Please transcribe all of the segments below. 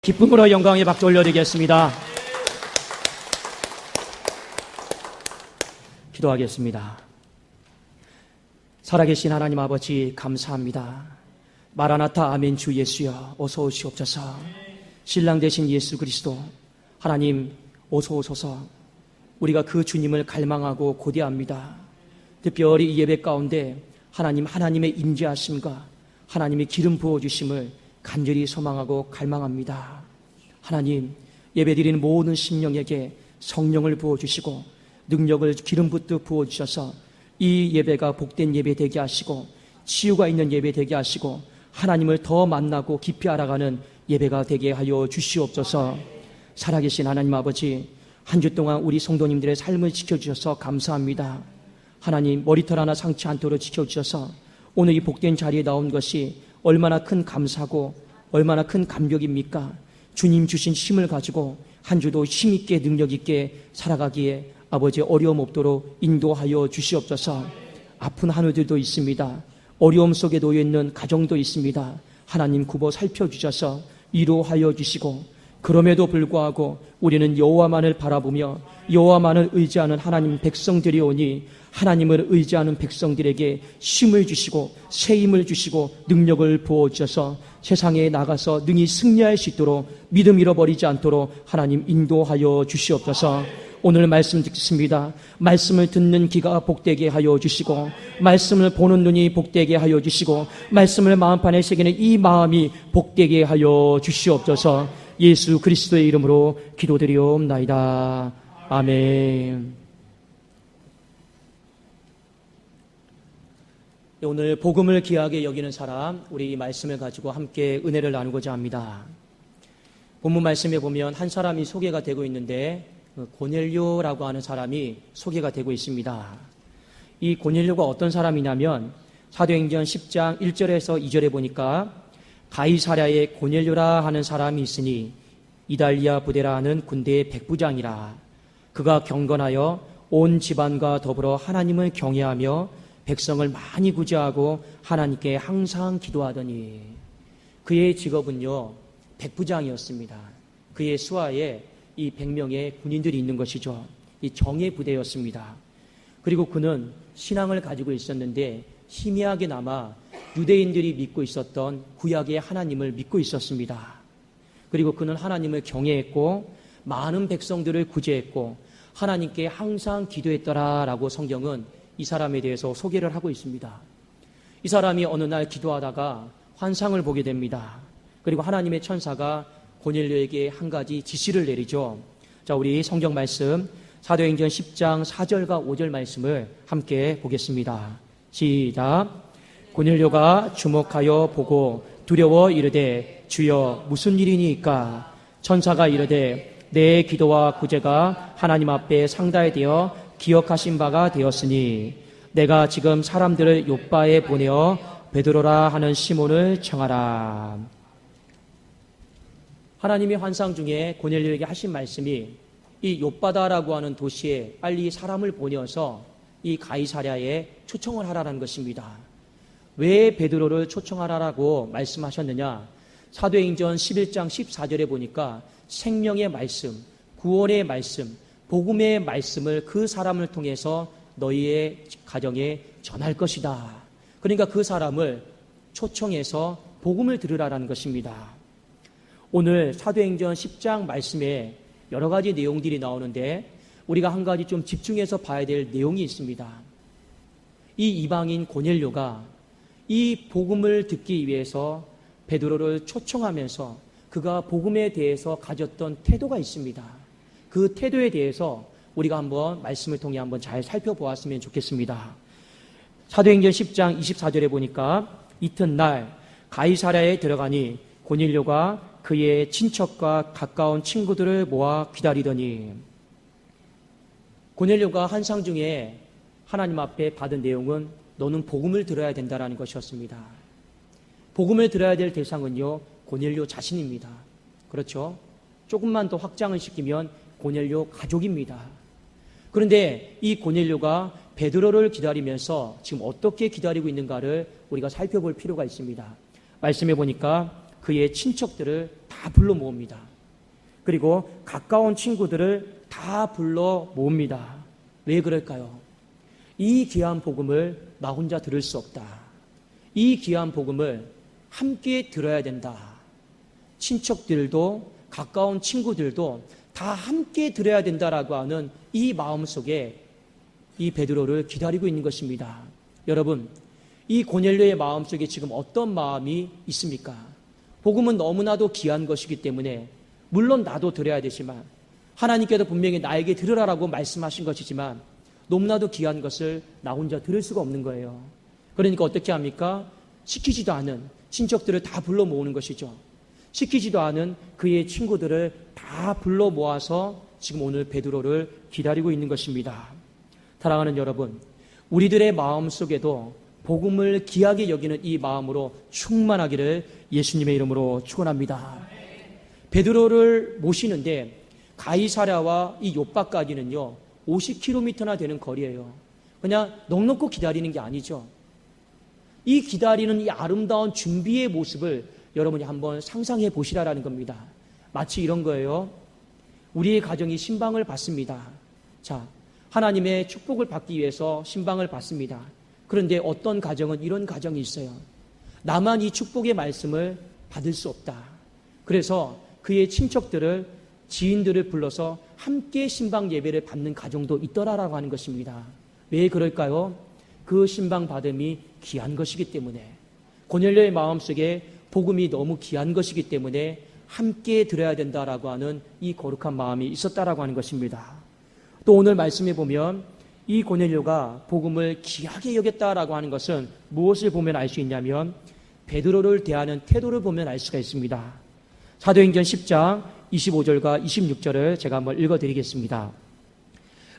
기쁨으로 영광의 박수 올려드리겠습니다. 기도하겠습니다. 살아계신 하나님 아버지 감사합니다. 마라나타 아멘 주 예수여 어서 오시옵소서. 신랑 되신 예수 그리스도 하나님 어서 오소서. 우리가 그 주님을 갈망하고 고대합니다. 특별히 이 예배 가운데 하나님의 임재하심과 하나님의 기름 부어주심을 간절히 소망하고 갈망합니다. 하나님 예배드리는 모든 심령에게 성령을 부어주시고 능력을 기름 붓듯 부어주셔서 이 예배가 복된 예배 되게 하시고 치유가 있는 예배 되게 하시고 하나님을 더 만나고 깊이 알아가는 예배가 되게 하여 주시옵소서. 살아계신 하나님 아버지 한 주 동안 우리 성도님들의 삶을 지켜주셔서 감사합니다. 하나님 머리털 하나 상치 않도록 지켜주셔서 오늘 이 복된 자리에 나온 것이 얼마나 큰 감사고 얼마나 큰 감격입니까? 주님 주신 힘을 가지고 한 주도 힘있게 능력있게 살아가기에 아버지 어려움 없도록 인도하여 주시옵소서. 아픈 하늘들도 있습니다. 어려움 속에 놓여있는 가정도 있습니다. 하나님 굽어 살펴주셔서 위로하여 주시고 그럼에도 불구하고 우리는 여호와만을 바라보며 여호와만을 의지하는 하나님 백성들이오니 하나님을 의지하는 백성들에게 힘을 주시고 새 힘을 주시고 능력을 부어주셔서 세상에 나가서 능히 승리할 수 있도록 믿음 잃어버리지 않도록 하나님 인도하여 주시옵소서. 오늘 말씀 듣습니다. 말씀을 듣는 귀가 복되게 하여 주시고 말씀을 보는 눈이 복되게 하여 주시고 말씀을 마음판에 새기는 이 마음이 복되게 하여 주시옵소서. 예수 그리스도의 이름으로 기도드리옵나이다. 아멘. 오늘 복음을 귀하게 여기는 사람, 우리 이 말씀을 가지고 함께 은혜를 나누고자 합니다. 본문 말씀에 보면 한 사람이 소개가 되고 있는데 고넬료라고 하는 사람이 소개가 되고 있습니다. 이 고넬료가 어떤 사람이냐면 사도행전 10장 1절에서 2절에 보니까 가이사랴에 고넬료라 하는 사람이 있으니 이달리아 부대라 하는 군대의 백부장이라. 그가 경건하여 온 집안과 더불어 하나님을 경외하며 백성을 많이 구제하고 하나님께 항상 기도하더니. 그의 직업은요 백부장이었습니다. 그의 수하에 이 100명의 군인들이 있는 것이죠. 이 정예 부대였습니다. 그리고 그는 신앙을 가지고 있었는데 희미하게나마 유대인들이 믿고 있었던 구약의 하나님을 믿고 있었습니다. 그리고 그는 하나님을 경외했고 많은 백성들을 구제했고 하나님께 항상 기도했더라라고 성경은 이 사람에 대해서 소개를 하고 있습니다. 이 사람이 어느 날 기도하다가 환상을 보게 됩니다. 그리고 하나님의 천사가 고넬료에게 한 가지 지시를 내리죠. 자, 우리 성경 말씀 사도행전 10장 4절과 5절 말씀을 함께 보겠습니다. 시작. 고넬료가 주목하여 보고 두려워 이르되 주여 무슨 일이니까? 천사가 이르되 내 기도와 구제가 하나님 앞에 상달되어 기억하신 바가 되었으니 내가 지금 사람들을 욥바에 보내어 베드로라 하는 시몬을 청하라. 하나님의 환상 중에 고넬료에게 하신 말씀이 이 욥바다라고 하는 도시에 빨리 사람을 보내어서 이 가이사랴에 초청을 하라는 것입니다. 왜 베드로를 초청하라라고 말씀하셨느냐? 사도행전 11장 14절에 보니까 생명의 말씀, 구원의 말씀, 복음의 말씀을 그 사람을 통해서 너희의 가정에 전할 것이다. 그러니까 그 사람을 초청해서 복음을 들으라라는 것입니다. 오늘 사도행전 10장 말씀에 여러 가지 내용들이 나오는데 우리가 한 가지 좀 집중해서 봐야 될 내용이 있습니다. 이 이방인 고넬료가 이 복음을 듣기 위해서 베드로를 초청하면서 그가 복음에 대해서 가졌던 태도가 있습니다. 그 태도에 대해서 우리가 한번 말씀을 통해 한번 잘 살펴보았으면 좋겠습니다. 사도행전 10장 24절에 보니까 이튿날 가이사랴에 들어가니 고넬료가 그의 친척과 가까운 친구들을 모아 기다리더니. 고넬료가 환상 중에 하나님 앞에 받은 내용은 너는 복음을 들어야 된다라는 것이었습니다. 복음을 들어야 될 대상은요 고넬료 자신입니다. 그렇죠? 조금만 더 확장을 시키면 고넬료 가족입니다. 그런데 이 고넬료가 베드로를 기다리면서 지금 어떻게 기다리고 있는가를 우리가 살펴볼 필요가 있습니다. 말씀해 보니까 그의 친척들을 다 불러 모읍니다. 그리고 가까운 친구들을 다 불러 모읍니다. 왜 그럴까요? 이 귀한 복음을 나 혼자 들을 수 없다. 이 귀한 복음을 함께 들어야 된다. 친척들도 가까운 친구들도 다 함께 들어야 된다라고 하는 이 마음 속에 이 베드로를 기다리고 있는 것입니다. 여러분, 이 고넬료의 마음 속에 지금 어떤 마음이 있습니까? 복음은 너무나도 귀한 것이기 때문에 물론 나도 들어야 되지만 하나님께서 분명히 나에게 들으라라고 말씀하신 것이지만 너무나도 귀한 것을 나 혼자 들을 수가 없는 거예요. 그러니까 어떻게 합니까? 시키지도 않은 친척들을 다 불러 모으는 것이죠. 시키지도 않은 그의 친구들을 다 불러 모아서 지금 오늘 베드로를 기다리고 있는 것입니다. 사랑하는 여러분, 우리들의 마음 속에도 복음을 귀하게 여기는 이 마음으로 충만하기를 예수님의 이름으로 축원합니다. 베드로를 모시는데 가이사랴와 이 요빠까지는요 50km나 되는 거리예요. 그냥 넉넉히 기다리는 게 아니죠. 이 기다리는 이 아름다운 준비의 모습을 여러분이 한번 상상해 보시라라는 겁니다. 마치 이런 거예요. 우리의 가정이 신방을 받습니다. 자, 하나님의 축복을 받기 위해서 신방을 받습니다. 그런데 어떤 가정은 이런 가정이 있어요. 나만 이 축복의 말씀을 받을 수 없다. 그래서 그의 친척들을, 지인들을 불러서 함께 신방 예배를 받는 가정도 있더라라고 하는 것입니다. 왜 그럴까요? 그 신방 받음이 귀한 것이기 때문에, 고넬료의 마음속에 복음이 너무 귀한 것이기 때문에 함께 들어야 된다라고 하는 이 거룩한 마음이 있었다라고 하는 것입니다. 또 오늘 말씀해 보면 이 고넬료가 복음을 귀하게 여겼다라고 하는 것은 무엇을 보면 알 수 있냐면 베드로를 대하는 태도를 보면 알 수가 있습니다. 사도행전 10장 25절과 26절을 제가 한번 읽어드리겠습니다.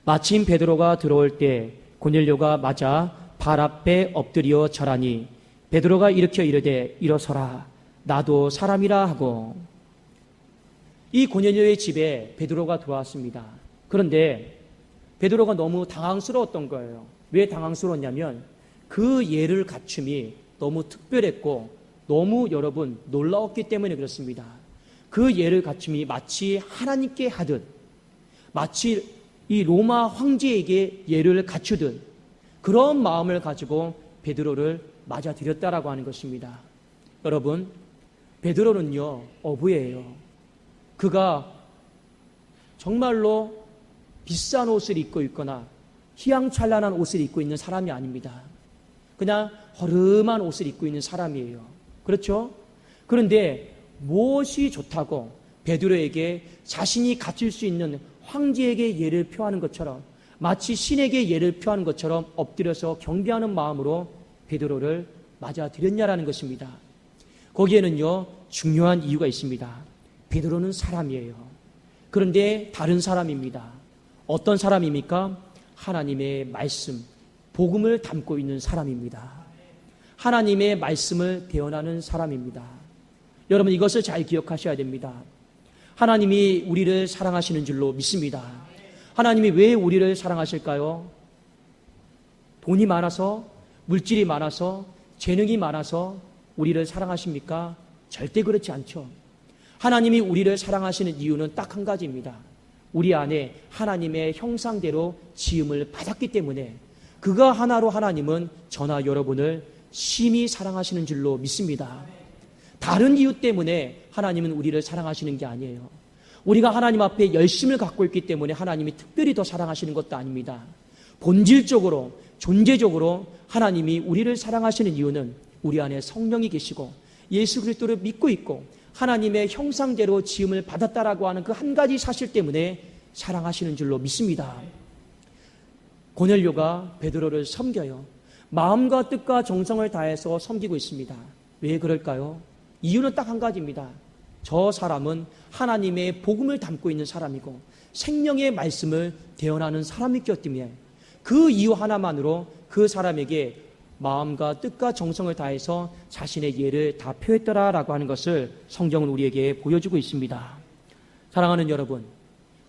마침 베드로가 들어올 때 고넬료가 맞아 발 앞에 엎드려 절하니 베드로가 일으켜 이르되 일어서라 나도 사람이라 하고. 이 고넬료의 집에 베드로가 들어왔습니다. 그런데 베드로가 너무 당황스러웠던 거예요. 왜 당황스러웠냐면 그 예를 갖춤이 너무 특별했고 너무 여러분 놀라웠기 때문에 그렇습니다. 그 예를 갖춤이 마치 하나님께 하듯, 마치 이 로마 황제에게 예를 갖추듯 그런 마음을 가지고 베드로를 맞아들였다라고 하는 것입니다. 여러분, 베드로는요 어부예요. 그가 정말로 비싼 옷을 입고 있거나 희양찬란한 옷을 입고 있는 사람이 아닙니다. 그냥 허름한 옷을 입고 있는 사람이에요. 그렇죠? 그런데 무엇이 좋다고 베드로에게 자신이 갖출 수 있는 황제에게 예를 표하는 것처럼, 마치 신에게 예를 표하는 것처럼 엎드려서 경배하는 마음으로 베드로를 맞아들였냐라는 것입니다. 거기에는요 중요한 이유가 있습니다. 베드로는 사람이에요. 그런데 다른 사람입니다. 어떤 사람입니까? 하나님의 말씀, 복음을 담고 있는 사람입니다. 하나님의 말씀을 대언하는 사람입니다. 여러분, 이것을 잘 기억하셔야 됩니다. 하나님이 우리를 사랑하시는 줄로 믿습니다. 하나님이 왜 우리를 사랑하실까요? 돈이 많아서, 물질이 많아서, 재능이 많아서 우리를 사랑하십니까? 절대 그렇지 않죠. 하나님이 우리를 사랑하시는 이유는 딱 한 가지입니다. 우리 안에 하나님의 형상대로 지음을 받았기 때문에, 그가 하나로 하나님은 저나 여러분을 심히 사랑하시는 줄로 믿습니다. 다른 이유 때문에 하나님은 우리를 사랑하시는 게 아니에요. 우리가 하나님 앞에 열심을 갖고 있기 때문에 하나님이 특별히 더 사랑하시는 것도 아닙니다. 본질적으로, 존재적으로 하나님이 우리를 사랑하시는 이유는 우리 안에 성령이 계시고 예수 그리스도를 믿고 있고 하나님의 형상대로 지음을 받았다라고 하는 그 한 가지 사실 때문에 사랑하시는 줄로 믿습니다. 고넬료가 베드로를 섬겨요. 마음과 뜻과 정성을 다해서 섬기고 있습니다. 왜 그럴까요? 이유는 딱 한 가지입니다. 저 사람은 하나님의 복음을 담고 있는 사람이고 생명의 말씀을 대언하는 사람이기 때문에 그 이유 하나만으로 그 사람에게 마음과 뜻과 정성을 다해서 자신의 예를 다 표했더라라고 하는 것을 성경은 우리에게 보여주고 있습니다. 사랑하는 여러분,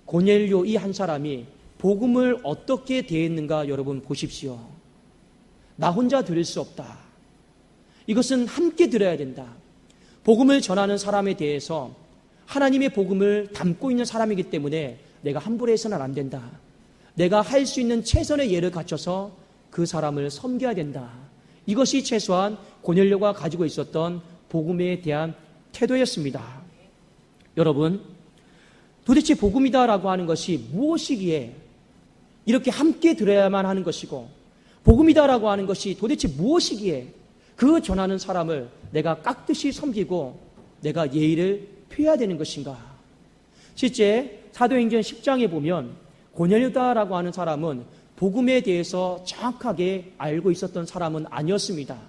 고넬료 이 한 사람이 복음을 어떻게 대했는가 여러분 보십시오. 나 혼자 들을 수 없다. 이것은 함께 들어야 된다. 복음을 전하는 사람에 대해서 하나님의 복음을 담고 있는 사람이기 때문에 내가 함부로 해서는 안 된다. 내가 할 수 있는 최선의 예를 갖춰서 그 사람을 섬겨야 된다. 이것이 최소한 고넬료가 가지고 있었던 복음에 대한 태도였습니다. 여러분, 도대체 복음이다라고 하는 것이 무엇이기에 이렇게 함께 들어야만 하는 것이고, 복음이다라고 하는 것이 도대체 무엇이기에 그 전하는 사람을 내가 깍듯이 섬기고 내가 예의를 표해야 되는 것인가? 실제 사도행전 10장에 보면 고넬료다라고 하는 사람은 복음에 대해서 정확하게 알고 있었던 사람은 아니었습니다.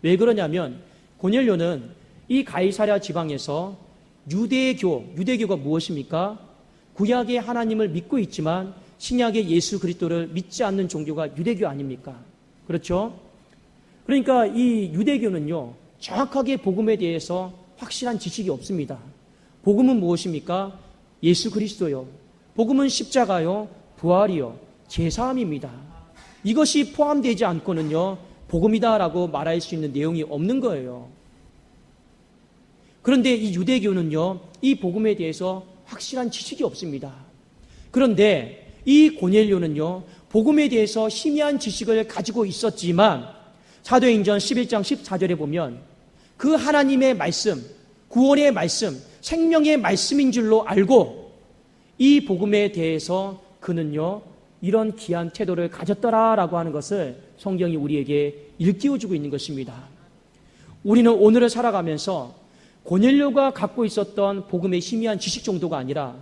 왜 그러냐면 고넬료는 이 가이사랴 지방에서 유대교가 무엇입니까? 구약의 하나님을 믿고 있지만 신약의 예수 그리스도를 믿지 않는 종교가 유대교 아닙니까? 그렇죠? 그러니까 이 유대교는요, 정확하게 복음에 대해서 확실한 지식이 없습니다. 복음은 무엇입니까? 예수 그리스도요. 복음은 십자가요, 부활이요, 제사함입니다. 이것이 포함되지 않고는요, 복음이다라고 말할 수 있는 내용이 없는 거예요. 그런데 이 유대교는요, 이 복음에 대해서 확실한 지식이 없습니다. 그런데 이 고넬료는요, 복음에 대해서 희미한 지식을 가지고 있었지만 사도행전 11장 14절에 보면 그 하나님의 말씀, 구원의 말씀, 생명의 말씀인 줄로 알고 이 복음에 대해서 그는요, 이런 귀한 태도를 가졌더라라고 하는 것을 성경이 우리에게 일깨워주고 있는 것입니다. 우리는 오늘을 살아가면서 고넬료가 갖고 있었던 복음의 희미한 지식 정도가 아니라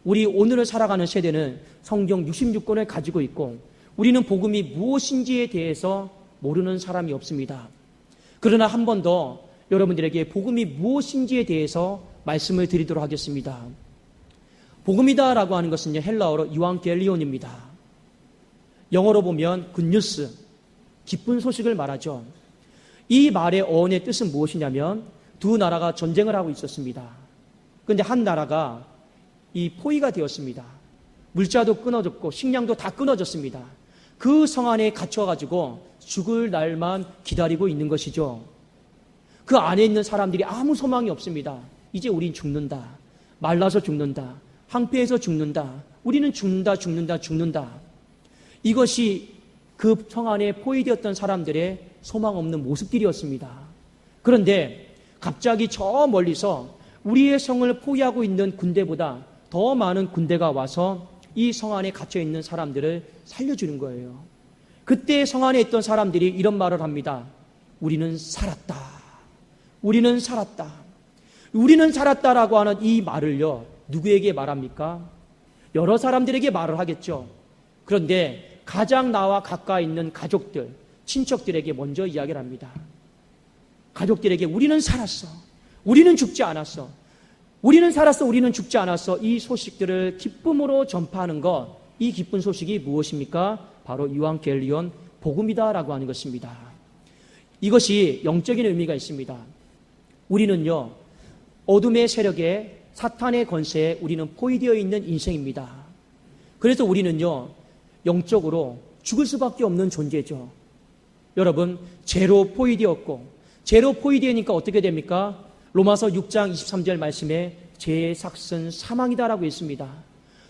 우리 오늘을 살아가는 세대는 성경 66권을 가지고 있고 우리는 복음이 무엇인지에 대해서 모르는 사람이 없습니다. 그러나 한 번 더 여러분들에게 복음이 무엇인지에 대해서 말씀을 드리도록 하겠습니다. 복음이다라고 하는 것은 헬라어로 이완겔리온입니다. 영어로 보면 굿뉴스, 기쁜 소식을 말하죠. 이 말의 어원의 뜻은 무엇이냐면 두 나라가 전쟁을 하고 있었습니다. 그런데 한 나라가 이 포위가 되었습니다. 물자도 끊어졌고 식량도 다 끊어졌습니다. 그 성 안에 갇혀가지고 죽을 날만 기다리고 있는 것이죠. 그 안에 있는 사람들이 아무 소망이 없습니다. 이제 우린 죽는다. 말라서 죽는다. 황폐해서 죽는다. 우리는 죽는다. 이것이 그 성 안에 포위되었던 사람들의 소망 없는 모습들이었습니다. 그런데 갑자기 저 멀리서 우리의 성을 포위하고 있는 군대보다 더 많은 군대가 와서 이 성 안에 갇혀있는 사람들을 살려주는 거예요. 그때 성 안에 있던 사람들이 이런 말을 합니다. 우리는 살았다. 우리는 살았다. 우리는 살았다라고 하는 이 말을요, 누구에게 말합니까? 여러 사람들에게 말을 하겠죠. 그런데 가장 나와 가까이 있는 가족들, 친척들에게 먼저 이야기를 합니다. 가족들에게 우리는 살았어. 우리는 죽지 않았어. 우리는 살았어. 우리는 죽지 않았어. 이 소식들을 기쁨으로 전파하는 것, 이 기쁜 소식이 무엇입니까? 바로 이완겔리온 복음이다라고 하는 것입니다. 이것이 영적인 의미가 있습니다. 우리는요, 어둠의 세력에 사탄의 권세에 우리는 포위되어 있는 인생입니다. 그래서 우리는요, 영적으로 죽을 수밖에 없는 존재죠. 여러분, 죄로 포위되었고, 죄로 포위되니까 어떻게 됩니까? 로마서 6장 23절 말씀에 죄의 삭은 사망이다라고 했습니다.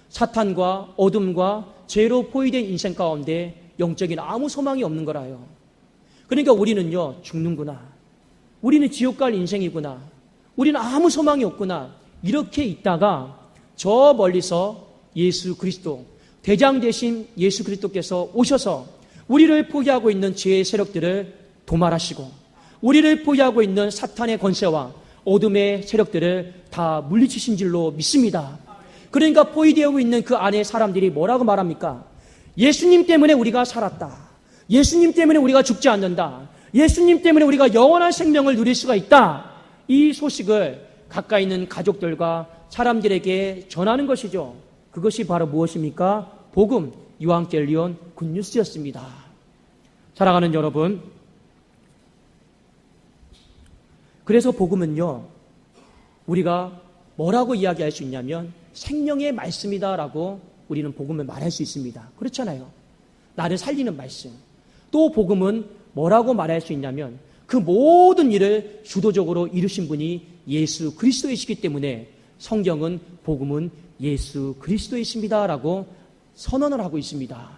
사탄과 어둠과 죄로 포위된 인생 가운데 영적인 아무 소망이 없는 거라요. 그러니까 우리는요, 죽는구나. 우리는 지옥 갈 인생이구나. 우리는 아무 소망이 없구나. 이렇게 있다가 저 멀리서 예수 그리스도, 대장 되신 예수 그리스도께서 오셔서 우리를 포위하고 있는 죄의 세력들을 도말하시고 우리를 포위하고 있는 사탄의 권세와 어둠의 세력들을 다 물리치신 줄로 믿습니다. 그러니까 포위되어 있는 그 안에 사람들이 뭐라고 말합니까? 예수님 때문에 우리가 살았다. 예수님 때문에 우리가 죽지 않는다. 예수님 때문에 우리가 영원한 생명을 누릴 수가 있다. 이 소식을 가까이 있는 가족들과 사람들에게 전하는 것이죠. 그것이 바로 무엇입니까? 복음, 이완겔리온 굿뉴스였습니다. 사랑하는 여러분, 그래서 복음은요, 우리가 뭐라고 이야기할 수 있냐면 생명의 말씀이다라고 우리는 복음을 말할 수 있습니다. 그렇잖아요. 나를 살리는 말씀. 또 복음은 뭐라고 말할 수 있냐면 그 모든 일을 주도적으로 이루신 분이 예수 그리스도이시기 때문에 성경은 복음은 예수 그리스도이십니다라고 선언을 하고 있습니다.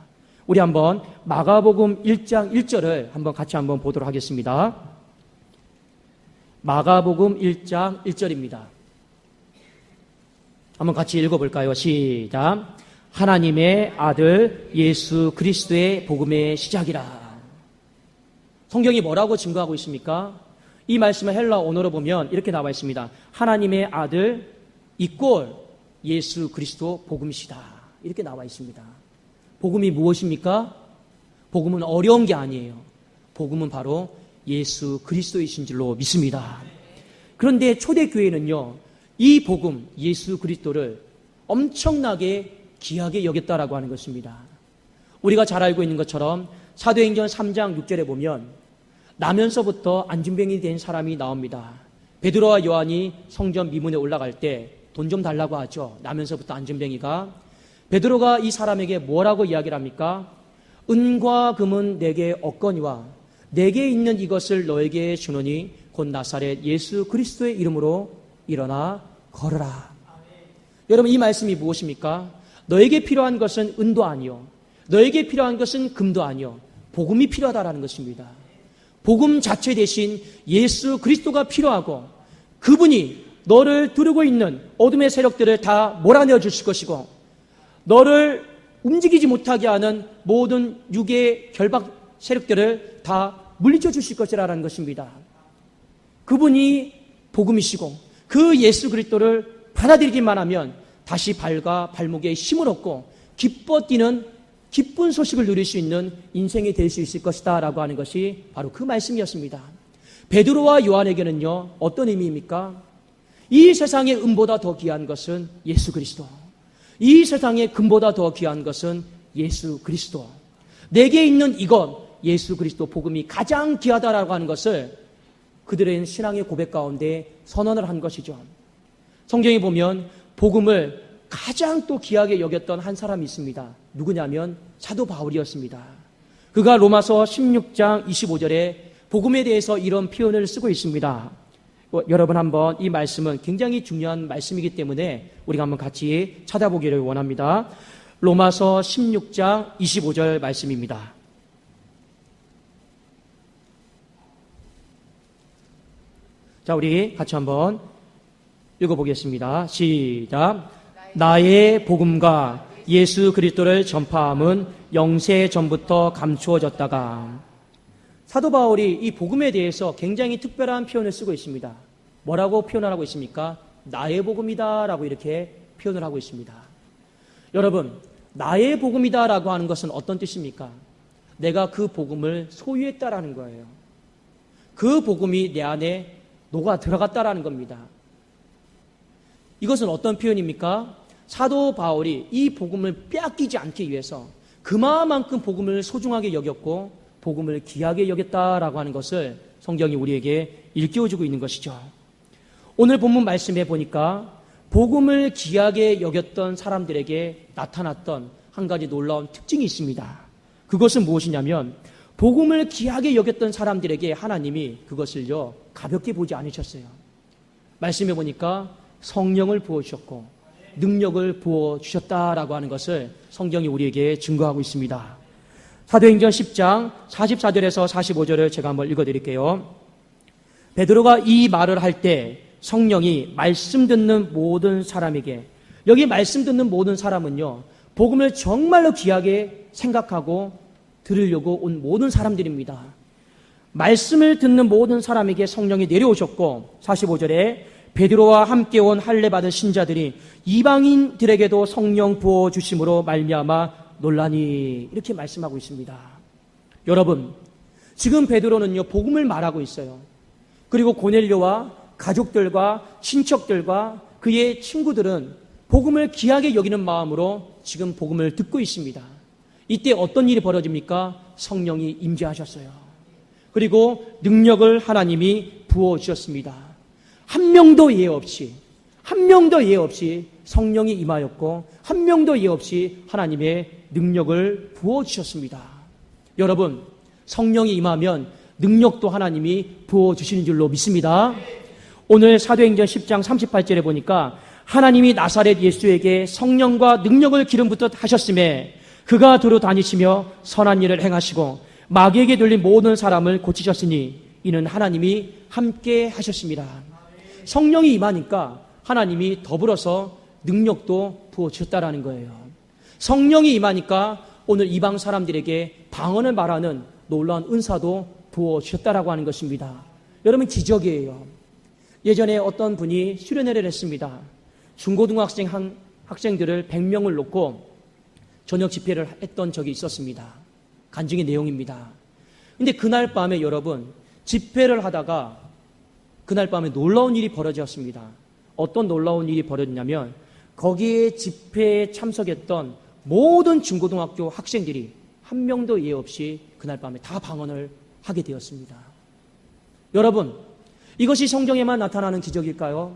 우리 한번 마가복음 1장 1절을 한번 같이 한번 보도록 하겠습니다. 마가복음 1장 1절입니다. 한번 같이 읽어볼까요? 시작. 하나님의 아들 예수 그리스도의 복음의 시작이라. 성경이 뭐라고 증거하고 있습니까? 이 말씀을 헬라 언어로 보면 이렇게 나와 있습니다. 하나님의 아들 이꼴 예수 그리스도 복음이시다. 이렇게 나와 있습니다. 복음이 무엇입니까? 복음은 어려운 게 아니에요. 복음은 바로 예수 그리스도이신 줄로 믿습니다. 그런데 초대교회는요, 이 복음 예수 그리스도를 엄청나게 귀하게 여겼다라고 하는 것입니다. 우리가 잘 알고 있는 것처럼 사도행전 3장 6절에 보면 나면서부터 안진뱅이 된 사람이 나옵니다. 베드로와 요한이 성전 미문에 올라갈 때 돈 좀 달라고 하죠. 나면서부터 안진뱅이가. 베드로가 이 사람에게 뭐라고 이야기를 합니까? 은과 금은 내게 없거니와 내게 있는 이것을 너에게 주노니 곧 나사렛 예수 그리스도의 이름으로 일어나 걸으라. 여러분, 이 말씀이 무엇입니까? 너에게 필요한 것은 은도 아니요, 너에게 필요한 것은 금도 아니요, 복음이 필요하다라는 것입니다. 복음 자체 대신 예수 그리스도가 필요하고 그분이 너를 두르고 있는 어둠의 세력들을 다 몰아내어 주실 것이고 너를 움직이지 못하게 하는 모든 육의 결박 세력들을 다 물리쳐 주실 것이라는 것입니다. 그분이 복음이시고 그 예수 그리스도를 받아들이기만 하면 다시 발과 발목에 힘을 얻고 기뻐 뛰는 기쁜 소식을 누릴 수 있는 인생이 될 수 있을 것이다 라고 하는 것이 바로 그 말씀이었습니다. 베드로와 요한에게는요, 어떤 의미입니까? 이 세상의 은보다 더 귀한 것은 예수 그리스도, 이 세상의 금보다 더 귀한 것은 예수 그리스도, 내게 있는 이것 예수 그리스도 복음이 가장 귀하다라고 하는 것을 그들의 신앙의 고백 가운데 선언을 한 것이죠. 성경에 보면 복음을 가장 또 귀하게 여겼던 한 사람이 있습니다. 누구냐면 사도 바울이었습니다. 그가 로마서 16장 25절에 복음에 대해서 이런 표현을 쓰고 있습니다. 여러분 한번 이 말씀은 굉장히 중요한 말씀이기 때문에 우리가 한번 같이 찾아보기를 원합니다. 로마서 16장 25절 말씀입니다. 자, 우리 같이 한번 읽어보겠습니다. 시작. 나의 복음과 예수 그리스도를 전파함은 영세 전부터 감추어졌다가. 사도 바울이 이 복음에 대해서 굉장히 특별한 표현을 쓰고 있습니다. 뭐라고 표현을 하고 있습니까? 나의 복음이다 라고 이렇게 표현을 하고 있습니다. 여러분, 나의 복음이다 라고 하는 것은 어떤 뜻입니까? 내가 그 복음을 소유했다라는 거예요. 그 복음이 내 안에 녹아 들어갔다라는 겁니다. 이것은 어떤 표현입니까? 사도 바울이 이 복음을 빼앗기지 않기 위해서 그만큼 복음을 소중하게 여겼고 복음을 귀하게 여겼다라고 하는 것을 성경이 우리에게 일깨워주고 있는 것이죠. 오늘 본문 말씀에 보니까 복음을 귀하게 여겼던 사람들에게 나타났던 한 가지 놀라운 특징이 있습니다. 그것은 무엇이냐면 복음을 귀하게 여겼던 사람들에게 하나님이 그것을요 가볍게 보지 않으셨어요. 말씀해 보니까 성령을 부어주셨고 능력을 부어주셨다라고 하는 것을 성경이 우리에게 증거하고 있습니다. 사도행전 10장 44절에서 45절을 제가 한번 읽어드릴게요. 베드로가 이 말을 할 때 성령이 말씀 듣는 모든 사람에게, 여기 말씀 듣는 모든 사람은요 복음을 정말로 귀하게 생각하고 들으려고 온 모든 사람들입니다. 말씀을 듣는 모든 사람에게 성령이 내려오셨고 45절에 베드로와 함께 온 할례 받은 신자들이 이방인들에게도 성령 부어주심으로 말미암아 논란이, 이렇게 말씀하고 있습니다. 여러분, 지금 베드로는요 복음을 말하고 있어요. 그리고 고넬료와 가족들과 친척들과 그의 친구들은 복음을 귀하게 여기는 마음으로 지금 복음을 듣고 있습니다. 이때 어떤 일이 벌어집니까? 성령이 임재하셨어요. 그리고 능력을 하나님이 부어주셨습니다. 한 명도 예외 없이 성령이 임하였고 한 명도 예외 없이 하나님의 능력을 부어주셨습니다. 여러분, 성령이 임하면 능력도 하나님이 부어주시는 줄로 믿습니다. 오늘 사도행전 10장 38절에 보니까 하나님이 나사렛 예수에게 성령과 능력을 기름 붓듯 하셨음에 그가 두루 다니시며 선한 일을 행하시고 마귀에게 눌린 모든 사람을 고치셨으니 이는 하나님이 함께 하셨습니다. 성령이 임하니까 하나님이 더불어서 능력도 부어주셨다라는 거예요. 성령이 임하니까 오늘 이방 사람들에게 방언을 말하는 놀라운 은사도 부어주셨다라고 하는 것입니다. 여러분, 기적이에요. 예전에 어떤 분이 수련회를 했습니다. 중고등학생 학생들을 100명을 놓고 저녁 집회를 했던 적이 있었습니다. 간증의 내용입니다. 근데 그날 밤에 여러분, 집회를 하다가 그날 밤에 놀라운 일이 벌어졌습니다. 어떤 놀라운 일이 벌어졌냐면 거기에 집회에 참석했던 모든 중고등학교 학생들이 한 명도 예 없이 그날 밤에 다 방언을 하게 되었습니다. 여러분, 이것이 성경에만 나타나는 기적일까요?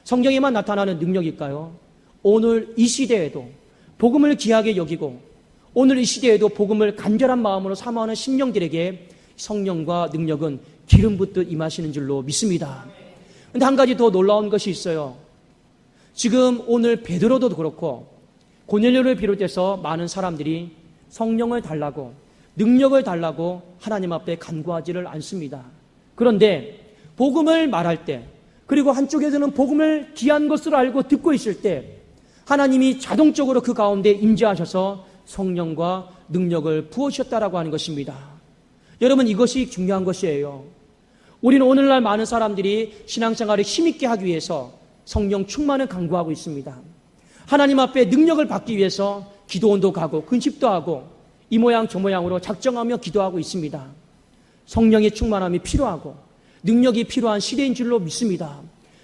성경에만 나타나는 능력일까요? 오늘 이 시대에도 복음을 귀하게 여기고 오늘 이 시대에도 복음을 간절한 마음으로 사모하는 심령들에게 성령과 능력은 기름 붓듯 임하시는 줄로 믿습니다. 그런데 한 가지 더 놀라운 것이 있어요. 지금 오늘 베드로도 그렇고 고넬료를 비롯해서 많은 사람들이 성령을 달라고 능력을 달라고 하나님 앞에 간구하지를 않습니다. 그런데 복음을 말할 때, 그리고 한쪽에서는 복음을 귀한 것으로 알고 듣고 있을 때 하나님이 자동적으로 그 가운데 임재하셔서 성령과 능력을 부어주셨다라고 하는 것입니다. 여러분, 이것이 중요한 것이에요. 우리는 오늘날 많은 사람들이 신앙생활을 힘있게 하기 위해서 성령 충만을 강구하고 있습니다. 하나님 앞에 능력을 받기 위해서 기도원도 가고 근심도 하고 이 모양 저 모양으로 작정하며 기도하고 있습니다. 성령의 충만함이 필요하고 능력이 필요한 시대인 줄로 믿습니다.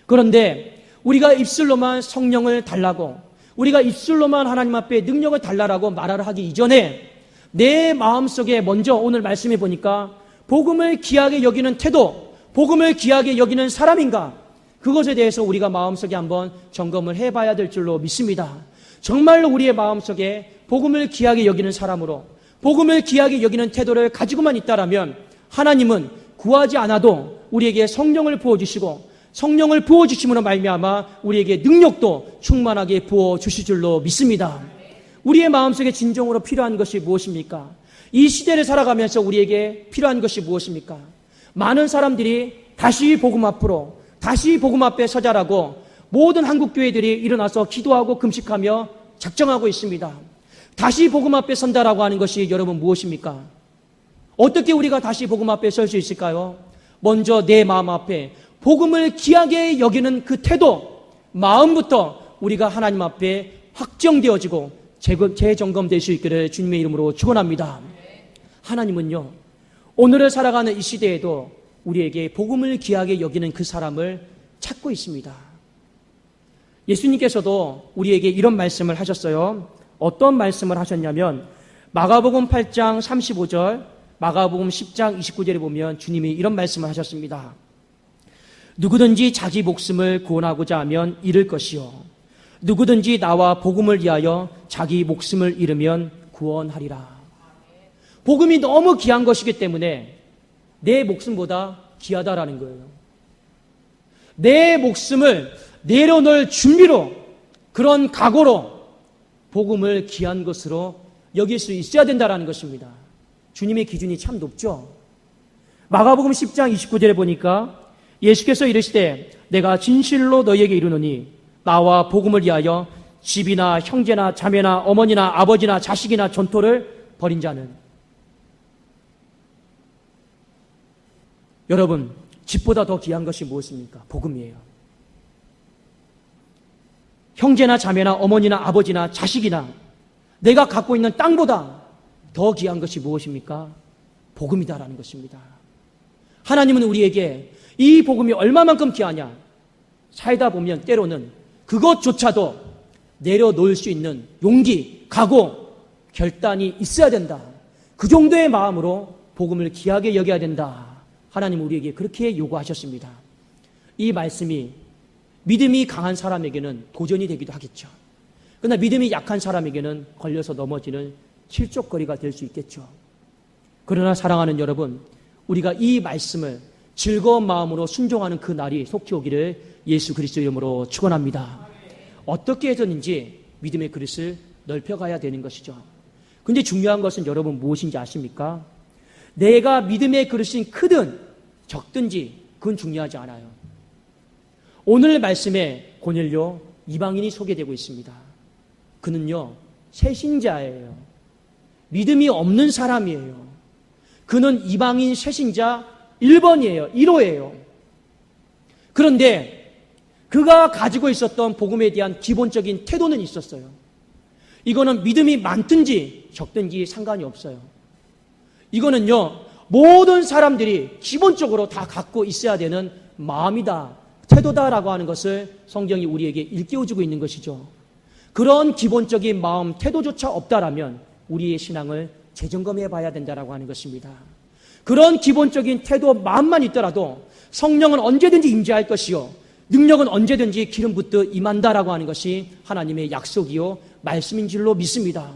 그런데 우리가 입술로만 성령을 달라고, 우리가 입술로만 하나님 앞에 능력을 달라라고 말을 하기 이전에 내 마음속에 먼저 오늘 말씀해 보니까 복음을 귀하게 여기는 태도, 복음을 귀하게 여기는 사람인가, 그것에 대해서 우리가 마음속에 한번 점검을 해봐야 될 줄로 믿습니다. 정말로 우리의 마음속에 복음을 귀하게 여기는 사람으로, 복음을 귀하게 여기는 태도를 가지고만 있다라면 하나님은 구하지 않아도 우리에게 성령을 부어주시고 성령을 부어주심으로 말미암아 우리에게 능력도 충만하게 부어주실 줄로 믿습니다. 우리의 마음속에 진정으로 필요한 것이 무엇입니까? 이 시대를 살아가면서 우리에게 필요한 것이 무엇입니까? 많은 사람들이 다시 복음 앞으로, 다시 복음 앞에 서자라고 모든 한국교회들이 일어나서 기도하고 금식하며 작정하고 있습니다. 다시 복음 앞에 선다라고 하는 것이 여러분 무엇입니까? 어떻게 우리가 다시 복음 앞에 설 수 있을까요? 먼저 내 마음 앞에 복음을 귀하게 여기는 그 태도, 마음부터 우리가 하나님 앞에 확정되어지고 재점검될 수 있기를 주님의 이름으로 축원합니다. 하나님은요, 오늘을 살아가는 이 시대에도 우리에게 복음을 귀하게 여기는 그 사람을 찾고 있습니다. 예수님께서도 우리에게 이런 말씀을 하셨어요. 어떤 말씀을 하셨냐면 마가복음 8장 35절, 마가복음 10장 29절에 보면 주님이 이런 말씀을 하셨습니다. 누구든지 자기 목숨을 구원하고자 하면 잃을 것이요, 누구든지 나와 복음을 위하여 자기 목숨을 잃으면 구원하리라. 복음이 너무 귀한 것이기 때문에 내 목숨보다 귀하다라는 거예요. 내 목숨을 내려놓을 준비로, 그런 각오로 복음을 귀한 것으로 여길 수 있어야 된다라는 것입니다. 주님의 기준이 참 높죠. 마가복음 10장 29절에 보니까 예수께서 이르시되 내가 진실로 너희에게 이르노니 나와 복음을 위하여 집이나 형제나 자매나 어머니나 아버지나 자식이나 전토를 벌인 자는, 여러분, 집보다 더 귀한 것이 무엇입니까? 복음이에요. 형제나 자매나 어머니나 아버지나 자식이나 내가 갖고 있는 땅보다 더 귀한 것이 무엇입니까? 복음이다라는 것입니다. 하나님은 우리에게 이 복음이 얼마만큼 귀하냐, 살다 보면 때로는 그것조차도 내려놓을 수 있는 용기, 각오, 결단이 있어야 된다. 그 정도의 마음으로 복음을 귀하게 여겨야 된다. 하나님은 우리에게 그렇게 요구하셨습니다. 이 말씀이 믿음이 강한 사람에게는 도전이 되기도 하겠죠. 그러나 믿음이 약한 사람에게는 걸려서 넘어지는 실족거리가 될 수 있겠죠. 그러나 사랑하는 여러분, 우리가 이 말씀을 즐거운 마음으로 순종하는 그 날이 속히 오기를 예수 그리스도 이름으로 축원합니다. 어떻게 해서든지 믿음의 그릇을 넓혀가야 되는 것이죠. 근데 중요한 것은 여러분 무엇인지 아십니까? 내가 믿음의 그릇이 크든 적든지 그건 중요하지 않아요. 오늘 말씀에 고넬료 이방인이 소개되고 있습니다. 그는요, 새신자예요. 믿음이 없는 사람이에요. 그는 이방인 새신자 1번이에요. 1호예요. 그런데 그가 가지고 있었던 복음에 대한 기본적인 태도는 있었어요. 이거는 믿음이 많든지 적든지 상관이 없어요. 이거는요, 모든 사람들이 기본적으로 다 갖고 있어야 되는 마음이다, 태도다라고 하는 것을 성경이 우리에게 일깨워주고 있는 것이죠. 그런 기본적인 마음, 태도조차 없다라면 우리의 신앙을 재점검해 봐야 된다라고 하는 것입니다. 그런 기본적인 태도, 마음만 있더라도 성령은 언제든지 임재할 것이요, 능력은 언제든지 기름 붓듯 임한다라고 하는 것이 하나님의 약속이요 말씀인 줄로 믿습니다.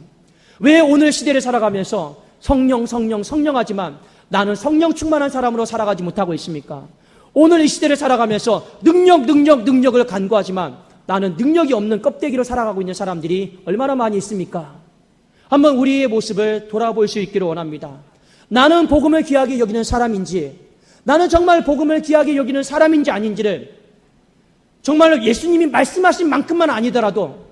왜 오늘 시대를 살아가면서 성령하지만 나는 성령 충만한 사람으로 살아가지 못하고 있습니까? 오늘 이 시대를 살아가면서 능력을 간구하지만 나는 능력이 없는 껍데기로 살아가고 있는 사람들이 얼마나 많이 있습니까? 한번 우리의 모습을 돌아볼 수 있기를 원합니다. 나는 복음을 귀하게 여기는 사람인지, 나는 정말 복음을 귀하게 여기는 사람인지 아닌지를 정말로 예수님이 말씀하신 만큼만 아니더라도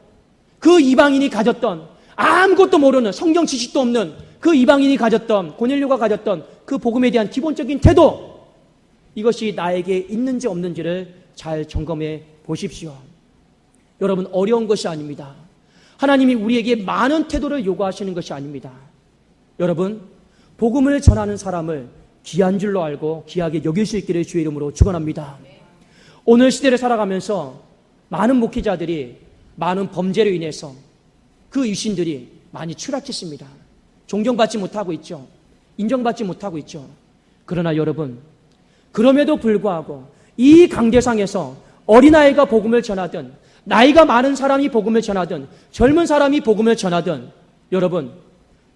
그 이방인이 가졌던, 아무것도 모르는, 성경 지식도 없는 그 이방인이 가졌던, 고넬료가 가졌던 그 복음에 대한 기본적인 태도, 이것이 나에게 있는지 없는지를 잘 점검해 보십시오. 여러분, 어려운 것이 아닙니다. 하나님이 우리에게 많은 태도를 요구하시는 것이 아닙니다. 여러분, 복음을 전하는 사람을 귀한 줄로 알고 귀하게 여길 수 있기를 주의 이름으로 축원합니다. 오늘 시대를 살아가면서 많은 목회자들이 많은 범죄로 인해서 그 유신들이 많이 추락했습니다. 존경받지 못하고 있죠. 인정받지 못하고 있죠. 그러나 여러분, 그럼에도 불구하고 이 강대상에서 어린아이가 복음을 전하든, 나이가 많은 사람이 복음을 전하든, 젊은 사람이 복음을 전하든, 여러분,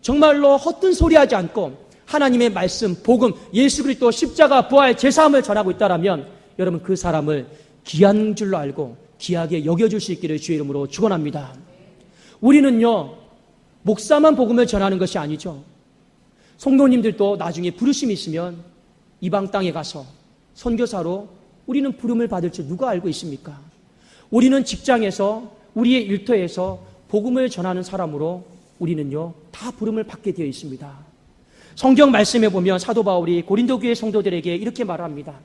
정말로 헛된 소리 하지 않고 하나님의 말씀, 복음, 예수 그리스도 십자가, 부활, 제사함을 전하고 있다라면 여러분, 그 사람을 귀한 줄로 알고 귀하게 여겨줄 수 있기를 주의 이름으로 축원합니다. 우리는요, 목사만 복음을 전하는 것이 아니죠. 성도님들도 나중에 부르심이 있으면 이방 땅에 가서 선교사로 우리는 부름을 받을 줄 누가 알고 있습니까? 우리는 직장에서, 우리의 일터에서 복음을 전하는 사람으로 우리는요, 다 부름을 받게 되어 있습니다. 성경 말씀에 보면 사도 바울이 고린도 교회 성도들에게 이렇게 말합니다.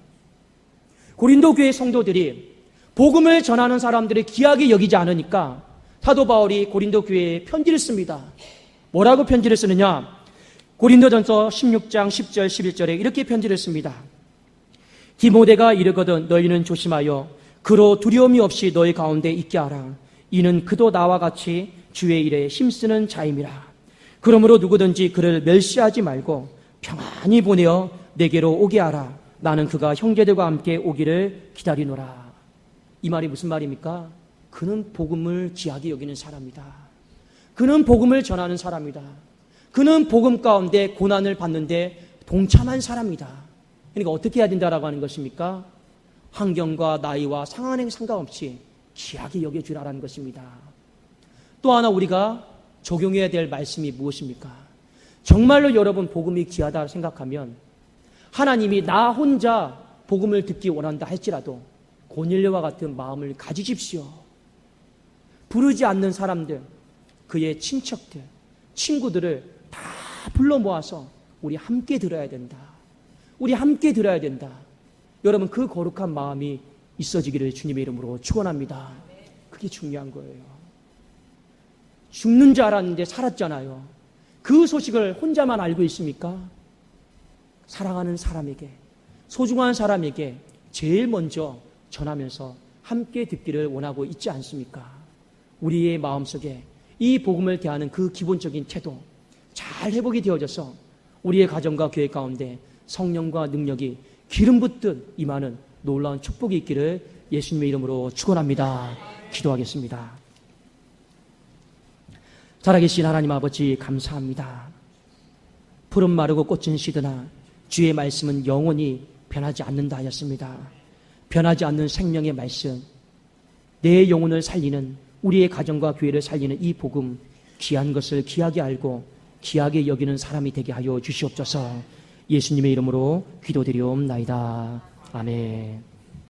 고린도 교회 성도들이 복음을 전하는 사람들을 귀하게 여기지 않으니까 사도 바울이 고린도 교회에 편지를 씁니다. 뭐라고 편지를 쓰느냐? 고린도전서 16장 10절 11절에 이렇게 편지를 씁니다. 디모데가 이르거든 너희는 조심하여 그로 두려움이 없이 너희 가운데 있게 하라. 이는 그도 나와 같이 주의 일에 힘쓰는 자임이라. 그러므로 누구든지 그를 멸시하지 말고 평안히 보내어 내게로 오게 하라. 나는 그가 형제들과 함께 오기를 기다리노라. 이 말이 무슨 말입니까? 그는 복음을 귀하게 여기는 사람이다. 그는 복음을 전하는 사람이다. 그는 복음 가운데 고난을 받는데 동참한 사람이다. 그러니까 어떻게 해야 된다라고 하는 것입니까? 환경과 나이와 상황에 상관없이 귀하게 여겨주라라는 것입니다. 또 하나 우리가 적용해야 될 말씀이 무엇입니까? 정말로 여러분 복음이 귀하다 생각하면 하나님이 나 혼자 복음을 듣기 원한다 할지라도 고넬료와 같은 마음을 가지십시오. 부르지 않는 사람들, 그의 친척들, 친구들을 다 불러 모아서 우리 함께 들어야 된다. 우리 함께 들어야 된다. 여러분, 그 거룩한 마음이 있어지기를 주님의 이름으로 축원합니다. 그게 중요한 거예요. 죽는 줄 알았는데 살았잖아요. 그 소식을 혼자만 알고 있습니까? 사랑하는 사람에게, 소중한 사람에게 제일 먼저 전하면서 함께 듣기를 원하고 있지 않습니까? 우리의 마음속에 이 복음을 대하는 그 기본적인 태도 잘 회복이 되어져서 우리의 가정과 교회 가운데 성령과 능력이 기름 붓듯 임하는 놀라운 축복이 있기를 예수님의 이름으로 축원합니다. 기도하겠습니다. 살아계신 하나님 아버지 감사합니다. 푸른 마르고 꽃은 시드나 주의 말씀은 영원히 변하지 않는다 하였습니다. 변하지 않는 생명의 말씀, 내 영혼을 살리는, 우리의 가정과 교회를 살리는 이 복음, 귀한 것을 귀하게 알고 귀하게 여기는 사람이 되게 하여 주시옵소서. 예수님의 이름으로 기도드리옵나이다. 아멘.